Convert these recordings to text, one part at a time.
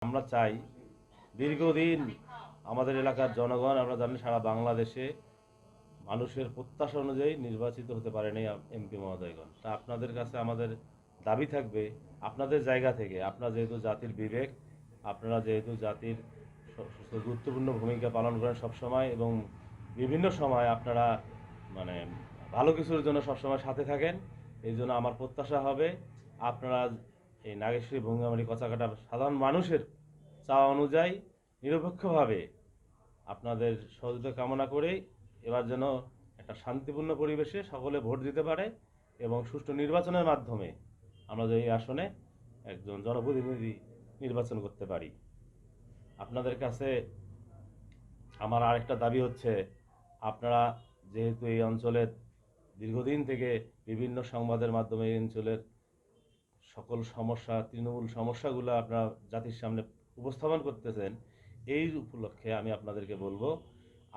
আমরা চাই দীর্ঘদিন আমাদের এলাকার জনগণ, আমরা জানি সারা বাংলাদেশে মানুষের প্রত্যাশা অনুযায়ী নির্বাচিত হতে পারেনি এমপি মহোদয়গণ। তা আপনাদের কাছে আমাদের দাবি থাকবে, আপনাদের জায়গা থেকে, আপনারা যেহেতু জাতির বিবেক, আপনারা যেহেতু জাতির গুরুত্বপূর্ণ ভূমিকা পালন করেন সবসময়, এবং বিভিন্ন সময় আপনারা মানে ভালো কিছুর জন্য সবসময় সাথে থাকেন। এই জন্য আমার প্রত্যাশা হবে আপনারা এই নাগেশ্বরী ভঙ্গামারি কচাকাটার সাধারণ মানুষের চাওয়া অনুযায়ী নিরপেক্ষভাবে আপনাদের সহযোগিতা কামনা করেই এবার যেন একটা শান্তিপূর্ণ পরিবেশে সকলে ভোট দিতে পারে এবং সুষ্ঠু নির্বাচনের মাধ্যমে আমরা যে এই আসনে একজন জনপ্রতিনিধি নির্বাচন করতে পারি। আপনাদের কাছে আমার আরেকটা দাবি হচ্ছে, আপনারা যেহেতু এই অঞ্চলের দীর্ঘদিন থেকে বিভিন্ন সংবাদের মাধ্যমে এই অঞ্চলের সকল সমস্যা, তৃণমূল সমস্যাগুলো আপনারা জাতির সামনে উপস্থাপন করতেছেন, এই উপলক্ষে আমি আপনাদেরকে বলবো,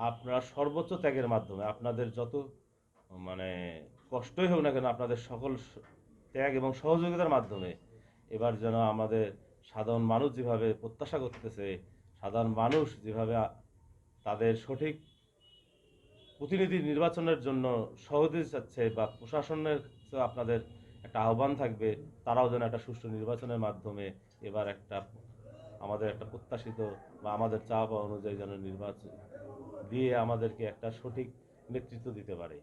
আপনারা সর্বোচ্চ ত্যাগের মাধ্যমে আপনাদের যত মানে কষ্টই হোক না কেন, আপনাদের সকল ত্যাগ এবং সহযোগিতার মাধ্যমে এবার যেন আমাদের সাধারণ মানুষ যেভাবে প্রত্যাশা করতেছে, সাধারণ মানুষ যেভাবে তাদের সঠিক প্রতিনিধি নির্বাচনের জন্য সহযোগিতা চাচ্ছে, বা প্রশাসনের আপনাদের একটা আহ্বান থাকবে, তারাও যেন একটা সুষ্ঠু নির্বাচনের মাধ্যমে এবার একটা আমাদের একটা প্রত্যাশিত বা আমাদের চাওয়া পাওয়া অনুযায়ী যেন নির্বাচন দিয়ে আমাদেরকে একটা সঠিক নেতৃত্ব দিতে পারে।